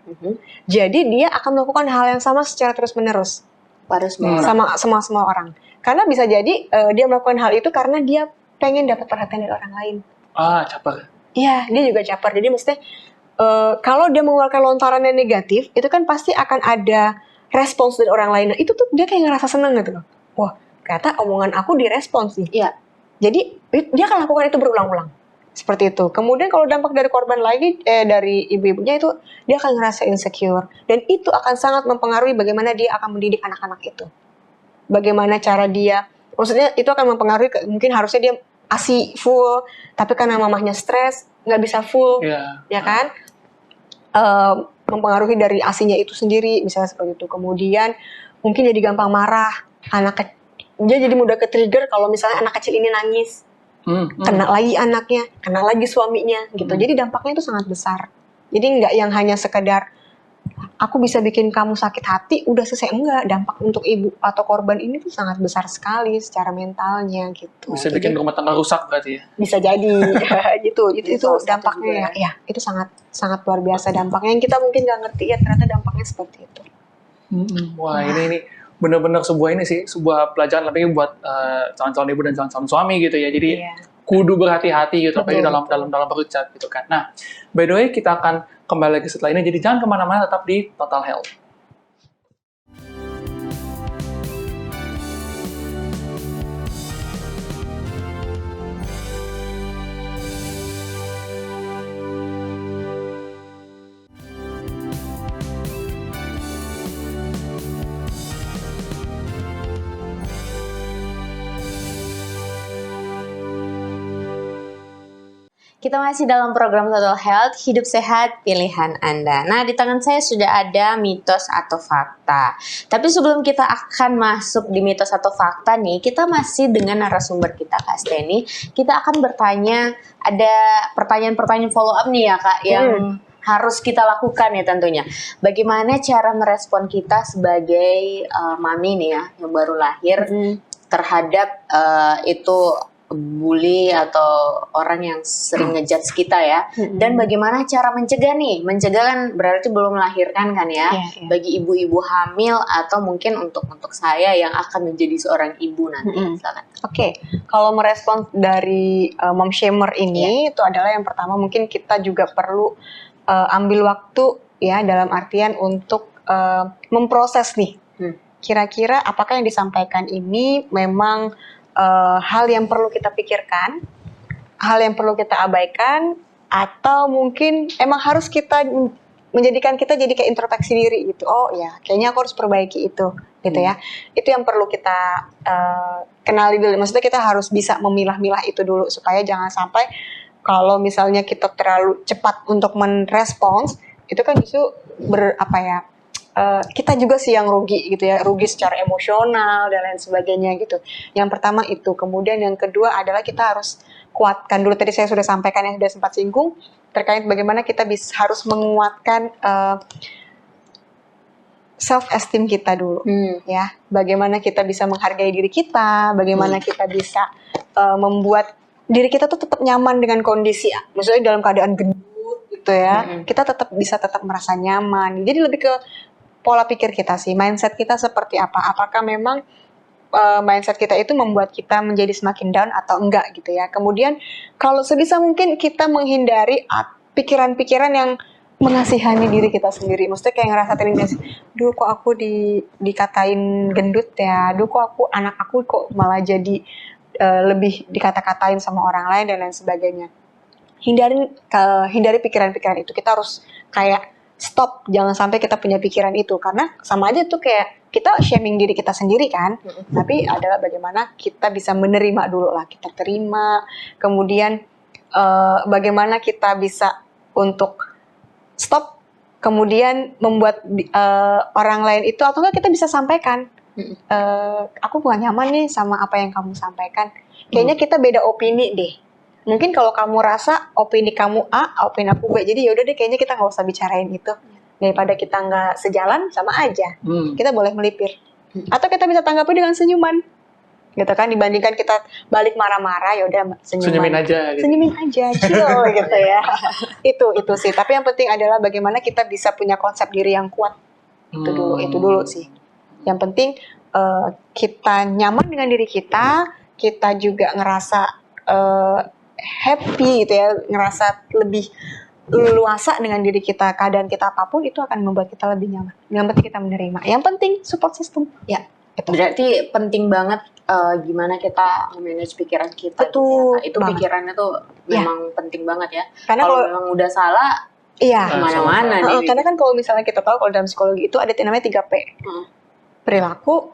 Jadi dia akan melakukan hal yang sama secara terus menerus sama semua orang. Karena bisa jadi dia melakukan hal itu karena dia pengen dapat perhatian dari orang lain. Caper. Iya, dia juga caper. Jadi maksudnya kalau dia mengeluarkan lontaran yang negatif, itu kan pasti akan ada respons dari orang lain. Nah, itu tuh dia kayak ngerasa seneng gitu loh. Wah, ternyata omongan aku direspons nih. Iya. Jadi dia akan lakukan itu berulang-ulang. Seperti itu. Kemudian kalau dampak dari korban lagi, dari ibu-ibunya itu, dia akan ngerasa insecure. Dan itu akan sangat mempengaruhi bagaimana dia akan mendidik anak-anak itu. Bagaimana cara dia, maksudnya itu akan mempengaruhi, mungkin harusnya dia ASI full, tapi karena mamahnya stres, nggak bisa full, ya kan? Mempengaruhi dari ASInya itu sendiri, misalnya seperti itu. Kemudian mungkin jadi gampang marah, dia jadi mudah ke-trigger kalau misalnya anak kecil ini nangis, kena lagi anaknya, kena lagi suaminya, gitu. Jadi dampaknya itu sangat besar. Jadi nggak yang hanya sekedar aku bisa bikin kamu sakit hati, udah selesai. Enggak, dampak untuk ibu atau korban ini tuh sangat besar sekali secara mentalnya gitu. Bisa bikin rumah tangga rusak berarti ya? Bisa jadi gitu. Itu dampaknya ya, itu sangat luar biasa dampaknya yang kita mungkin nggak ngerti ya, ternyata dampaknya seperti itu. Wah, ini benar-benar sebuah pelajaran lebih buat calon-calon ibu dan calon-calon suami gitu ya. Jadi kudu berhati-hati gitu, apalagi dalam berucap gitu kan. Nah, by the way kita akan kembali lagi setelah ini, jadi jangan kemana-mana, tetap di Total Health. Kita masih dalam program Total Health, hidup sehat, pilihan Anda. Nah, di tangan saya sudah ada mitos atau fakta. Tapi sebelum kita akan masuk di mitos atau fakta nih, kita masih dengan narasumber kita, Kak Steny. Kita akan bertanya, ada pertanyaan-pertanyaan follow up nih ya Kak, yang harus kita lakukan ya tentunya. Bagaimana cara merespon kita sebagai mami nih ya, yang baru lahir, terhadap itu bully atau orang yang sering ngejudge kita ya, dan bagaimana cara mencegah nih? Mencegah kan berarti belum melahirkan kan ya, bagi ibu-ibu hamil atau mungkin untuk saya yang akan menjadi seorang ibu nanti. Oke, kalau merespons dari mom shamer ini itu adalah yang pertama mungkin kita juga perlu ambil waktu ya, dalam artian untuk memproses nih, kira-kira apakah yang disampaikan ini memang hal yang perlu kita pikirkan, hal yang perlu kita abaikan, atau mungkin emang harus kita menjadikan kita jadi kayak introspeksi diri gitu. Oh ya, kayaknya aku harus perbaiki itu, gitu ya. Itu yang perlu kita kenali dulu. Maksudnya kita harus bisa memilah-milah itu dulu supaya jangan sampai kalau misalnya kita terlalu cepat untuk merespons, itu kan justru kita juga sih yang rugi gitu ya, rugi secara emosional dan lain sebagainya gitu. Yang pertama itu. Kemudian yang kedua adalah kita harus kuatkan dulu, tadi saya sudah sampaikan yang sudah sempat singgung terkait bagaimana kita harus menguatkan self esteem kita dulu ya. Bagaimana kita bisa menghargai diri kita, bagaimana kita bisa membuat diri kita tuh tetap nyaman dengan kondisi, maksudnya dalam keadaan gendut gitu ya, kita bisa tetap merasa nyaman. Jadi lebih ke pola pikir kita sih, mindset kita seperti apa. Apakah memang mindset kita itu membuat kita menjadi semakin down atau enggak gitu ya. Kemudian kalau sebisa mungkin kita menghindari pikiran-pikiran yang mengasihani diri kita sendiri. Maksudnya kayak ngerasa terindikasi, duh kok aku dikatain gendut ya, duh kok anak aku kok malah jadi lebih dikata-katain sama orang lain dan lain sebagainya. Hindari pikiran-pikiran itu. Kita harus kayak stop, jangan sampai kita punya pikiran itu, karena sama aja tuh kayak kita shaming diri kita sendiri kan. Tapi adalah bagaimana kita bisa menerima dulu lah, kita terima, kemudian bagaimana kita bisa untuk stop, kemudian membuat orang lain itu, atau enggak kita bisa sampaikan, aku gak nyaman nih sama apa yang kamu sampaikan, kayaknya kita beda opini deh. Mungkin kalau kamu rasa opini kamu A, opini aku B, jadi yaudah deh kayaknya kita nggak usah bicarain itu. Daripada kita nggak sejalan, sama aja. Kita boleh melipir. Atau kita bisa tanggapi dengan senyuman, gitu kan, dibandingkan kita balik marah-marah, yaudah Senyumin aja. Gitu. Senyumin aja, chill gitu ya. Itu sih. Tapi yang penting adalah bagaimana kita bisa punya konsep diri yang kuat. Itu dulu sih. Yang penting kita nyaman dengan diri kita juga ngerasa happy gitu ya, ngerasa lebih luasa dengan diri kita, keadaan kita apapun itu akan membuat kita lebih nyaman. Yang penting kita menerima. Yang penting support system. Ya, berarti penting banget gimana kita manage pikiran kita. Betul. Gitu ya. Itu banget. Pikirannya tuh memang penting banget ya. Karena kalau memang udah salah, kemana-mana. Karena kan kalau misalnya kita tahu kalau dalam psikologi itu ada yang namanya 3P. Perilaku,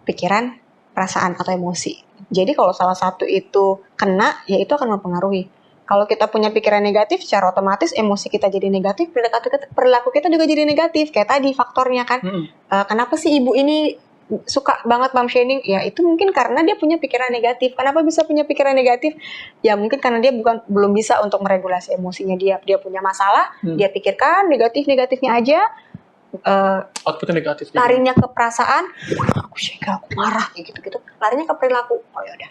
pikiran, perasaan atau emosi. Jadi kalau salah satu itu kena, ya itu akan mempengaruhi. Kalau kita punya pikiran negatif, secara otomatis emosi kita jadi negatif, perilaku kita juga jadi negatif. Kayak tadi faktornya kan. Kenapa sih ibu ini suka banget mom shaming? Ya itu mungkin karena dia punya pikiran negatif. Kenapa bisa punya pikiran negatif? Ya mungkin karena dia belum bisa untuk meregulasi emosinya dia. Dia punya masalah, dia pikirkan negatifnya aja. Outputnya negatif. Larinya ke perasaan, aku syega, aku marah, kayak gitu-gitu. Larinya ke perilaku, oh yaudah,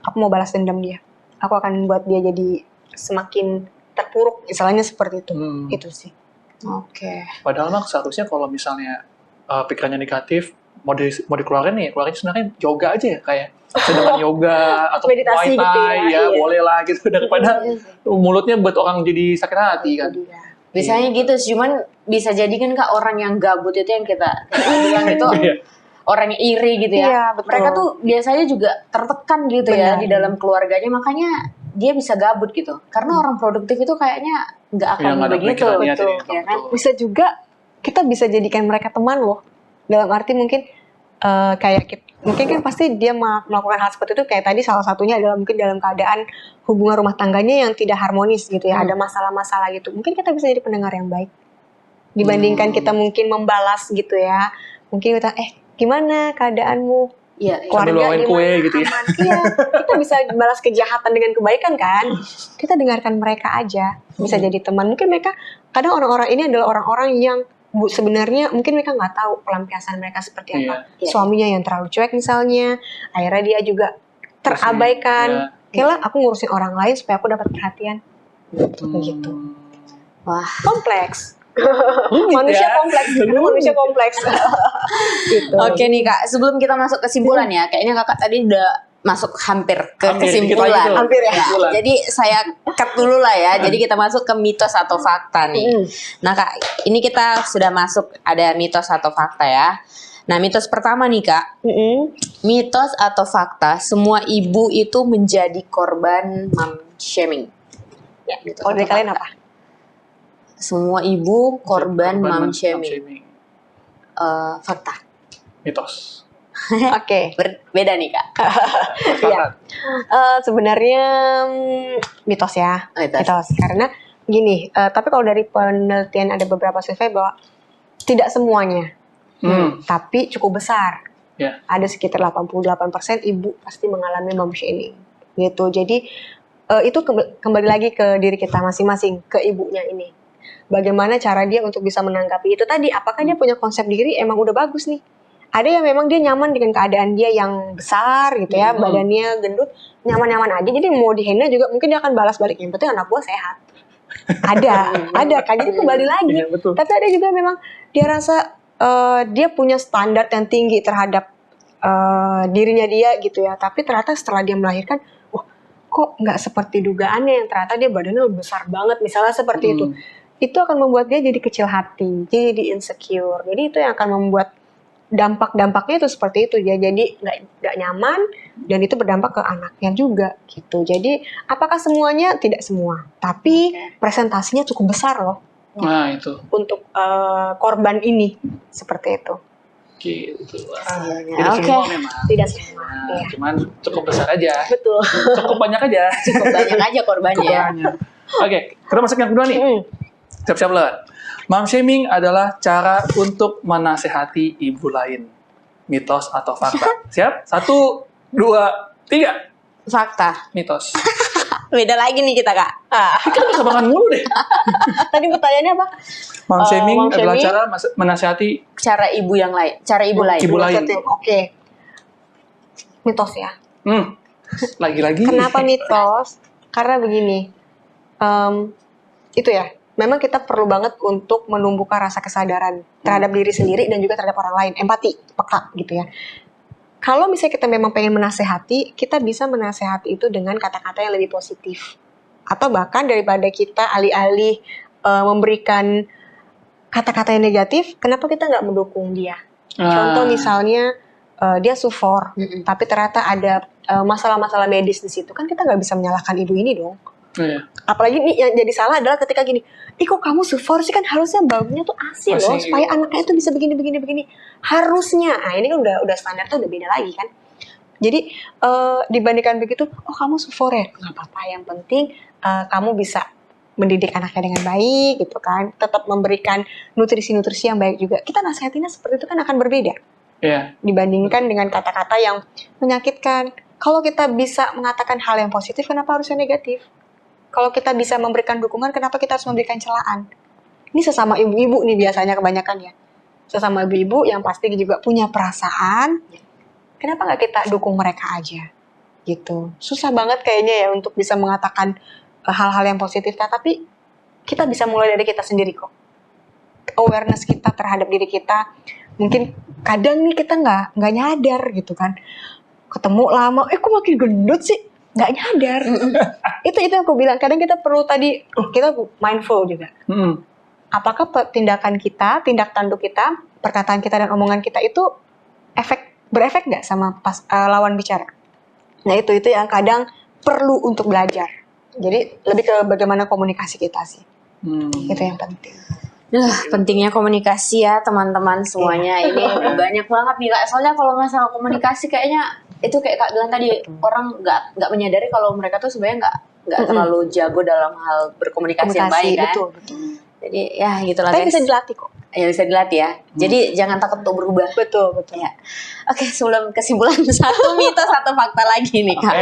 aku mau balas dendam dia. Aku akan buat dia jadi semakin terpuruk, misalnya seperti itu. Itu sih. Oke. Padahal mak seharusnya kalau misalnya pikirannya negatif, mau dikeluarin nih, keluarin sebenarnya yoga aja ya, kayak sedangkan yoga atau meditasi Muay Thai, gitu ya, boleh lah gitu, daripada mulutnya buat orang jadi sakit hati kan. Biasanya gitu, cuman bisa jadi kan Kak, orang yang gabut itu yang kita bilang itu orang yang iri gitu ya. Iya, betul. Mereka tuh biasanya juga tertekan gitu ya di dalam keluarganya, makanya dia bisa gabut gitu. Karena orang produktif itu kayaknya nggak akan begitu. Betul. Ya kan? Bisa juga kita bisa jadikan mereka teman loh. Dalam arti mungkin mungkin kan pasti dia melakukan hal seperti itu, kayak tadi salah satunya adalah mungkin dalam keadaan hubungan rumah tangganya yang tidak harmonis gitu ya, ada masalah-masalah gitu. Mungkin kita bisa jadi pendengar yang baik dibandingkan kita mungkin membalas gitu ya. Mungkin kita gimana keadaanmu? Iya, keluarga gimana? Kue gitu ya. Iya, kita bisa balas kejahatan dengan kebaikan kan? Kita dengarkan mereka aja, bisa jadi teman. Mungkin mereka kadang orang-orang ini adalah orang-orang yang sebenarnya mungkin mereka nggak tahu pelampiasan mereka seperti apa. Suaminya yang terlalu cuek misalnya, akhirnya dia juga terabaikan. Kayaklah aku ngurusin orang lain supaya aku dapat perhatian. Begitu. Wah, kompleks. Manusia kompleks. Gitu. Oke nih Kak, sebelum kita masuk kesimpulan ya, kayaknya Kakak tadi udah masuk hampir ke kesimpulan. Hampir ya. Jadi saya cut dulu lah ya. Jadi kita masuk ke mitos atau fakta nih. Nah Kak, ini kita sudah masuk ada mitos atau fakta ya. Nah mitos pertama nih Kak, mitos atau fakta semua ibu itu menjadi korban mom shaming. Ya, kalau dari kalian apa? Semua ibu korban mom shaming. Fakta. Mitos. Oke. Beda nih Kak. Iya. Sebenarnya mitos ya. Mitos. Karena gini, tapi kalau dari penelitian ada beberapa survei bahwa tidak semuanya. Tapi cukup besar. Ada sekitar 88% ibu pasti mengalami mom shaming. Gitu. Jadi itu kembali lagi ke diri kita masing-masing, ke ibunya ini. Bagaimana cara dia untuk bisa menanggapi itu tadi? Apakah dia punya konsep diri emang udah bagus nih? Ada yang memang dia nyaman dengan keadaan dia yang besar gitu ya, badannya gendut, nyaman-nyaman aja. Jadi mau dihina juga mungkin dia akan balas balik, yang penting anak gua sehat. ada kan, jadi kembali lagi. Iya, betul. Tapi ada juga memang dia rasa dia punya standar yang tinggi terhadap dirinya dia gitu ya. Tapi ternyata setelah dia melahirkan, wah kok nggak seperti dugaannya, yang ternyata dia badannya lebih besar banget, misalnya seperti itu. Itu akan membuat dia jadi kecil hati, jadi insecure. Jadi itu yang akan membuat dampak-dampaknya itu seperti itu ya. Jadi nggak nyaman, dan itu berdampak ke anaknya juga gitu. Jadi apakah semuanya? Tidak semua, tapi presentasinya cukup besar loh Nah, itu. untuk korban ini, seperti itu. Gitu. Oke. Semua memang. Tidak semua. Nah, Iya. cuman cukup besar aja. Betul. Cukup banyak aja. Cukup banyak aja korbannya Cukup ya. banyak. Oke, kita masuk yang kedua nih. Siap-siap lah. Mom shaming adalah cara untuk menasehati ibu lain. Mitos atau fakta? Siap? 1, 2, 3. Fakta. Mitos. Beda lagi nih kita, Kak. Kita kesabaran mulu deh. Tadi pertanyaannya apa? Mom shaming mom adalah shaming. cara menasehati Cara ibu yang lain, cara ibu lain. Ibu lain. Oke. Mitos ya. Lagi-lagi. Kenapa mitos? Karena begini, itu ya, memang kita perlu banget untuk menumbuhkan rasa kesadaran terhadap diri sendiri dan juga terhadap orang lain, empati, peka gitu ya. Kalau misalnya kita memang pengen menasehati, kita bisa menasehati itu dengan kata-kata yang lebih positif. Atau bahkan daripada kita alih-alih memberikan kata-kata yang negatif, kenapa kita nggak mendukung dia? Contoh misalnya, dia sufor, tapi ternyata ada masalah-masalah medis di situ, kan kita nggak bisa menyalahkan ibu ini dong. Iya. Apalagi nih yang jadi salah adalah ketika gini, kok kamu sufor sih, kan harusnya babunya tuh ASI loh, ASI. supaya anaknya itu bisa begini. Harusnya, nah ini kan udah standarnya udah beda lagi kan. Jadi dibandingkan begitu, kamu sufor ya, nggak apa-apa, yang penting kamu bisa mendidik anaknya dengan baik gitu kan, tetap memberikan nutrisi-nutrisi yang baik juga. Kita nasihatinnya seperti itu kan akan berbeda. Iya. Dibandingkan dengan kata-kata yang menyakitkan. Kalau kita bisa mengatakan hal yang positif, kenapa harusnya negatif? Kalau kita bisa memberikan dukungan, kenapa kita harus memberikan celaan? Ini sesama ibu-ibu nih biasanya kebanyakan ya. Sesama ibu-ibu yang pasti juga punya perasaan. Kenapa nggak kita dukung mereka aja? Gitu. Susah banget kayaknya ya untuk bisa mengatakan hal-hal yang positif. Tapi kita bisa mulai dari kita sendiri kok. Awareness kita terhadap diri kita. Mungkin kadang nih kita nggak nyadar gitu kan. Ketemu lama, kok makin gendut sih? Nggak nyadar. Itu yang aku bilang. Kadang kita perlu tadi, kita mindful juga. Apakah tindakan kita, tindak tanduk kita, perkataan kita dan omongan kita itu berefek nggak sama lawan bicara? Nah itu yang kadang perlu untuk belajar. Jadi lebih ke bagaimana komunikasi kita sih. Itu yang penting. Pentingnya komunikasi ya teman-teman semuanya. Ini banyak banget nih Kak. Soalnya kalau masalah komunikasi kayaknya itu kayak Kak bilang tadi, orang nggak menyadari kalau mereka tuh sebenarnya nggak terlalu jago dalam hal berkomunikasi yang baik kan. Betul. Jadi ya gitulah Tapi guys. bisa dilatih kok. Ya bisa dilatih ya. Jadi jangan takut untuk berubah. Betul. Ya. Oke, sebelum kesimpulan satu mitos satu fakta lagi nih Kak.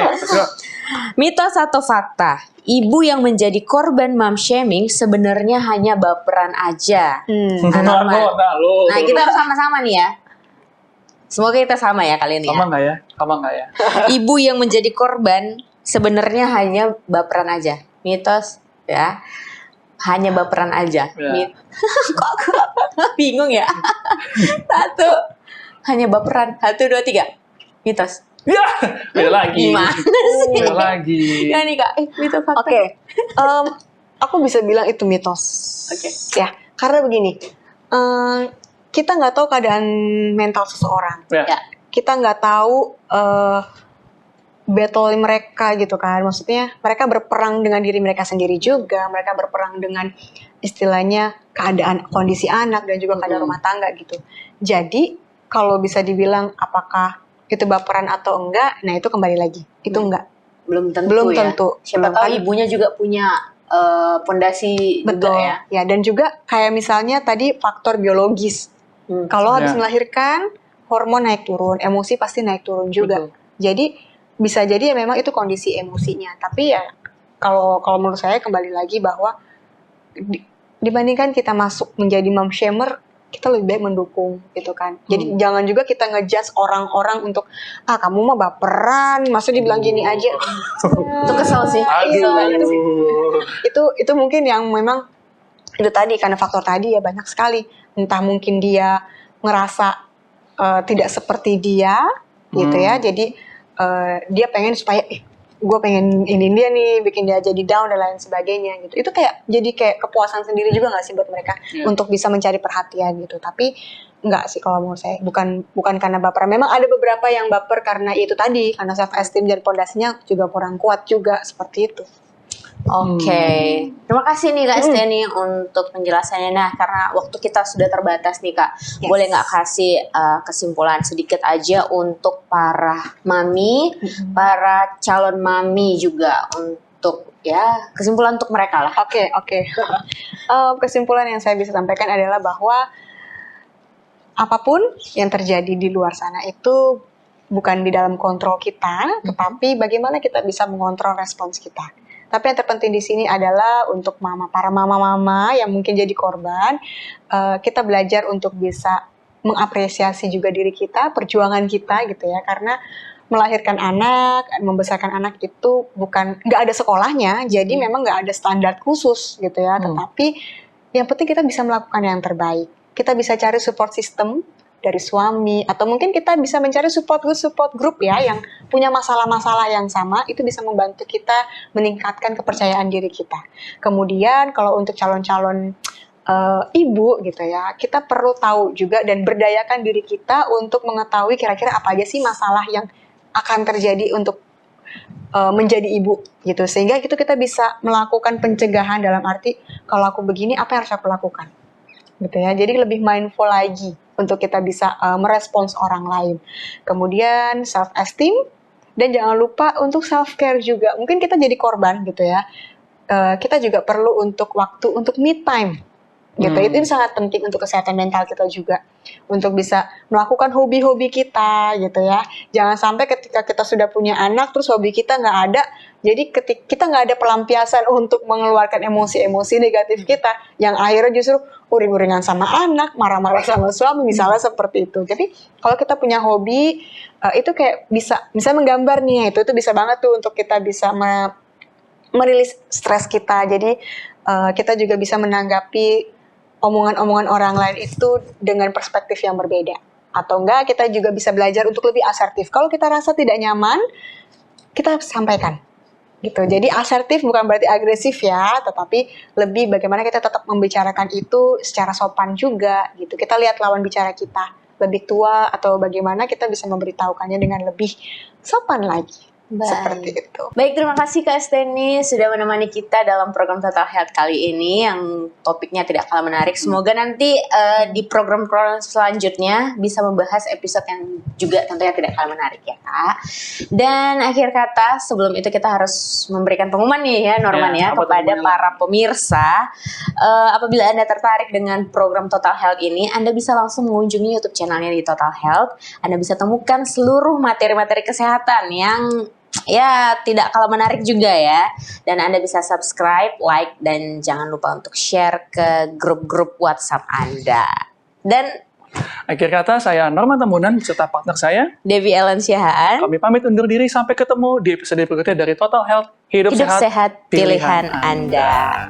Mitos atau fakta, ibu yang menjadi korban mom shaming sebenarnya hanya baperan aja. Nah kita harus sama-sama nih ya. Semoga kita sama ya kali ini Sama nggak ya? Sama nggak ya? Ibu yang menjadi korban sebenarnya hanya baperan aja. Mitos ya. Hanya baperan aja. Ya. Kok aku bingung ya? Satu. Hanya baperan. 1, 2, 3. Mitos. Ya, beda lagi. Gimana sih? Beda lagi. Ya nih Kak, mitos fakta. Oke. Aku bisa bilang itu mitos. Oke. Ya, karena begini. Kita nggak tahu keadaan mental seseorang. Ya. Kita nggak tahu battle mereka gitu kan. Maksudnya mereka berperang dengan diri mereka sendiri juga. Mereka berperang dengan istilahnya keadaan kondisi anak dan juga keadaan rumah tangga gitu. Jadi kalau bisa dibilang apakah itu baperan atau enggak, nah itu kembali lagi. Itu enggak. Belum tentu Belum ya. tentu. Siapa Belum tahu kan? ibunya juga punya pondasi Betul juga ya. ya. Dan juga kayak misalnya tadi faktor biologis. Kalau habis Ya. melahirkan, hormon naik turun, emosi pasti naik turun juga. Betul. Jadi bisa jadi ya memang itu kondisi emosinya. Tapi ya kalau menurut saya kembali lagi bahwa dibandingkan kita masuk menjadi mom shamer, kita lebih baik mendukung gitu kan. Jadi jangan juga kita ngejudge orang-orang untuk kamu mah baperan, maksudnya dibilang gini aja. Itu kesel sih. Itu mungkin yang memang itu tadi karena faktor tadi ya banyak sekali. Entah mungkin dia ngerasa tidak seperti dia gitu ya. Jadi dia pengen supaya gue pengen ini dia nih, bikin dia jadi down dan lain sebagainya gitu. Itu kayak jadi kayak kepuasan sendiri juga nggak sih buat mereka untuk bisa mencari perhatian gitu. Tapi nggak sih kalau menurut saya, bukan karena baper. Memang ada beberapa yang baper karena itu tadi, karena self esteem dan pondasinya juga kurang kuat juga seperti itu. Oke, terima kasih nih Kak Steny untuk penjelasannya. Nah, karena waktu kita sudah terbatas nih Kak, boleh nggak kasih kesimpulan sedikit aja untuk para mami, para calon mami juga, untuk ya kesimpulan untuk mereka lah. Oke. Kesimpulan yang saya bisa sampaikan adalah bahwa apapun yang terjadi di luar sana itu bukan di dalam kontrol kita, tetapi bagaimana kita bisa mengontrol respons kita. Tapi yang terpenting di sini adalah untuk para mama-mama yang mungkin jadi korban, kita belajar untuk bisa mengapresiasi juga diri kita, perjuangan kita gitu ya, karena melahirkan anak, membesarkan anak itu nggak ada sekolahnya, jadi memang nggak ada standar khusus gitu ya, tetapi yang penting kita bisa melakukan yang terbaik. Kita bisa cari support system dari suami, atau mungkin kita bisa mencari support group ya yang punya masalah-masalah yang sama, itu bisa membantu kita meningkatkan kepercayaan diri kita. Kemudian kalau untuk calon-calon ibu gitu ya, kita perlu tahu juga dan berdayakan diri kita untuk mengetahui kira-kira apa aja sih masalah yang akan terjadi untuk menjadi ibu gitu, sehingga itu kita bisa melakukan pencegahan dalam arti kalau aku begini apa yang harus aku lakukan gitu ya. Jadi lebih mindful lagi untuk kita bisa merespons orang lain. Kemudian self esteem, dan jangan lupa untuk self care juga. Mungkin kita jadi korban gitu ya. Kita juga perlu untuk waktu untuk me time gitu. Itu sangat penting untuk kesehatan mental kita juga, untuk bisa melakukan hobi-hobi kita gitu ya. Jangan sampai ketika kita sudah punya anak terus hobi kita nggak ada, jadi kita nggak ada pelampiasan untuk mengeluarkan emosi-emosi negatif kita, yang akhirnya justru uring-uringan sama anak, marah-marah sama suami misalnya seperti itu. Jadi kalau kita punya hobi, itu kayak bisa menggambar nih, itu bisa banget tuh untuk kita bisa merilis stres kita. Jadi kita juga bisa menanggapi omongan-omongan orang lain itu dengan perspektif yang berbeda. Atau enggak, kita juga bisa belajar untuk lebih asertif. Kalau kita rasa tidak nyaman, kita sampaikan gitu. Jadi asertif bukan berarti agresif ya, tetapi lebih bagaimana kita tetap membicarakan itu secara sopan juga gitu. Kita lihat lawan bicara kita lebih tua atau bagaimana kita bisa memberitahukannya dengan lebih sopan lagi. Seperti itu. Baik, terima kasih Kak Steny sudah menemani kita dalam program Total Health kali ini yang topiknya tidak kalah menarik. Semoga nanti di program-program selanjutnya bisa membahas episode yang juga tentunya tidak kalah menarik ya Kak. Dan akhir kata, sebelum itu kita harus memberikan pengumuman nih ya Norman ya kepada para pemirsa. Apabila Anda tertarik dengan program Total Health ini, Anda bisa langsung mengunjungi YouTube channelnya di Total Health. Anda bisa temukan seluruh materi-materi kesehatan yang ya tidak kalah menarik juga ya. Dan Anda bisa subscribe, like, dan jangan lupa untuk share ke grup-grup WhatsApp Anda. Dan akhir kata, saya Norman Tambunan beserta partner saya Devi Ellen Siahaan. Kami pamit undur diri, sampai ketemu di episode berikutnya dari Total Health. Hidup sehat, Pilihan Anda.